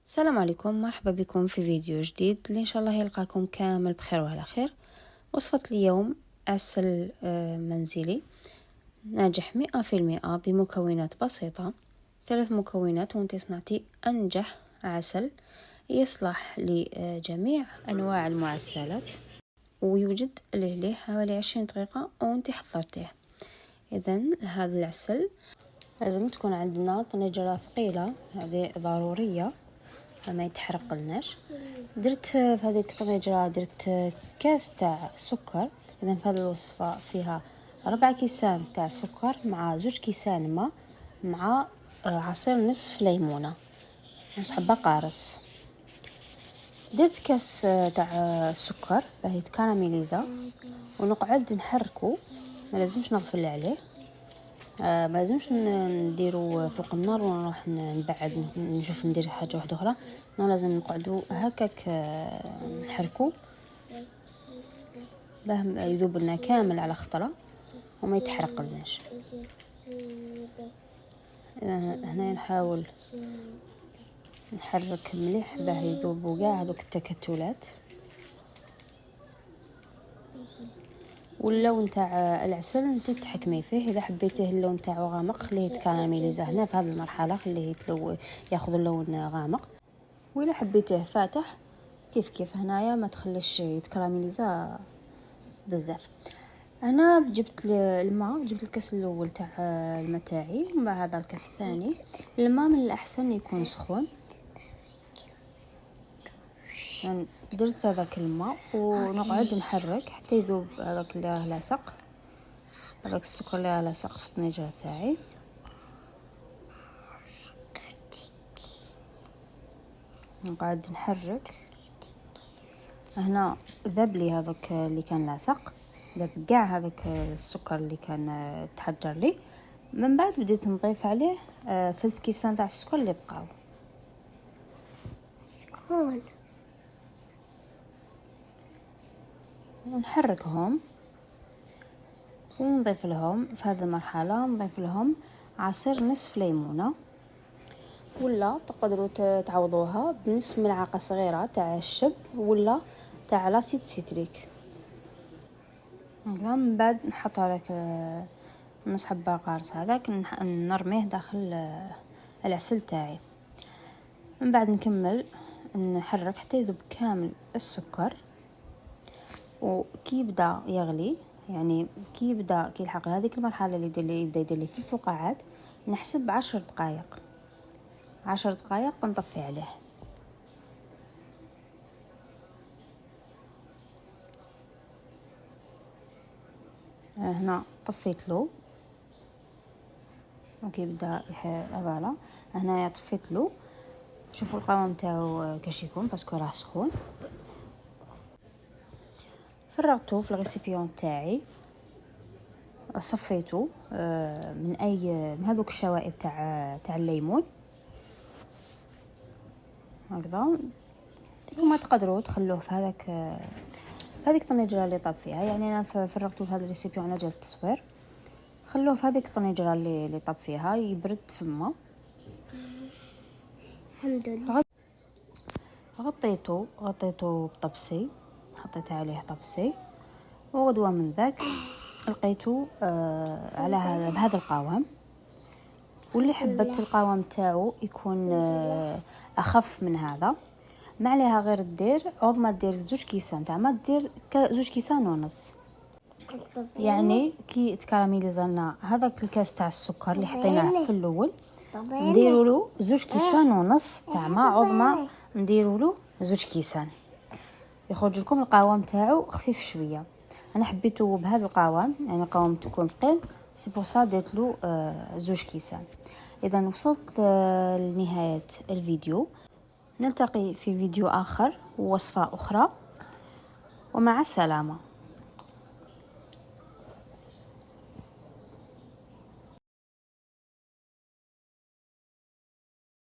السلام عليكم، مرحبا بكم في فيديو جديد اللي ان شاء الله يلقاكم كامل بخير وعلى خير. وصفة اليوم عسل منزلي ناجح 100% بمكونات بسيطة. 3 مكونات وانت صنعتي انجح عسل يصلح لجميع انواع المعسلات، ويوجد له حوالي 20 دقيقة وانت حضرتيه. اذن هذا العسل لازم تكون عندنا طنجرة ثقيلة، هذه ضرورية ما يتحرق لناش. درت في هذيك الطنجرة درت كاس تاع سكر. اذا في هذه الوصفه فيها 4 كيسان تاع سكر مع 2 كيسان ماء مع عصير نصف ليمونه، نص حبه قارص. درت كاس تاع السكر باه يتكراميليزا ونقعد نحركو، ما لازمش نغفل عليه، ما لازمش نديرو فوق النار ونروح نبعد نشوف ندير حاجه واحده اخرى. لازم نقعدو هكاك نحركو باه يذوب لنا كامل على خطره وما يتحرق لناش. هنا نحاول نحرك مليح باه يذوبوا كاع هذوك التكتلات. واللون تاع العسل انت تحكمي فيه، اذا حبيتيه اللون تاعو غامق خليه يتكراميليزا هنا في هذه المرحله، خليه ياخذ اللون غامق. وإلا حبيتيه فاتح كيف هنايا ما تخليش يتكراميليزا بزاف. انا جبت الماء، جبت الكاس الاول تاع الماء تاعي ومع هذا الكاس الثاني. الماء من الاحسن يكون سخون، يعني درت هذاك الماء ونقعد نحرك حتى يذوب هذاك اللي راه لاصق، هذاك السكر اللي راه لاصق في الطنجره تاعي. نقعد نحرك هنا ذاب لي هذاك اللي كان لاصق، ذاب كاع هذاك السكر اللي كان تحجر لي. من بعد بديت نضيف عليه 3 كيسان تاع السكر اللي بقاو ونحركهم ونضيف لهم في هذه المرحله نضيف لهم عصير نصف ليمونه، ولا تقدروا تعوضوها بنصف ملعقه صغيره تاع الشب ولا تاع لاسيد سيتريك. من بعد نحط هذاك نص حبه قارص هذاك نرميه داخل العسل تاعي. من بعد نكمل نحرك حتى يذوب كامل السكر، وكي يبدا يغلي يعني كي يلحق هذيك المرحله اللي يبدا يدير لي في الفقاعات، نحسب 10 دقائق 10 دقائق ونطفي عليه. هنا طفيت له وكي يبدا فوالا هنا طفيت له. شوفوا القوام تاعو كاش يكون باسكو راه سخون. فرغته في الريسيبيون تاعي، صفيته من هذوك الشوائب تاع الليمون هكذا. وما تقدروا تخلوه في هذيك الطنجره اللي طاب فيها، يعني انا فرغته في هذا الريسيبيون على جال التصوير. خلوه في هذيك الطنجره اللي طاب فيها يبرد في الماء. الحمد لله. غطيته بطبسي، حطيت عليه طبسي، وغدوه من ذاك لقيته على بهذا القوام. واللي حبت القوام تاعو يكون اخف من هذا، ما عليها غير دير عوض ما دير 2 كيسان تاع ما دير 2 كيسان ونص. يعني كي تكراميليزا لنا هذاك الكاس تاع السكر اللي حطيناه في الاول، نديروا له 2 كيسان ونص تاع ما عوض ما نديروا له 2 كيسان، يخرج لكم القوام تاعو خفيف شويه. انا حبيته بهذا القوام، يعني قوام تكون ثقيل، سي بور سا درت له 2 كيسان. اذا وصلت لنهايه الفيديو، نلتقي في فيديو آخر ووصفة أخرى، ومع السلامة.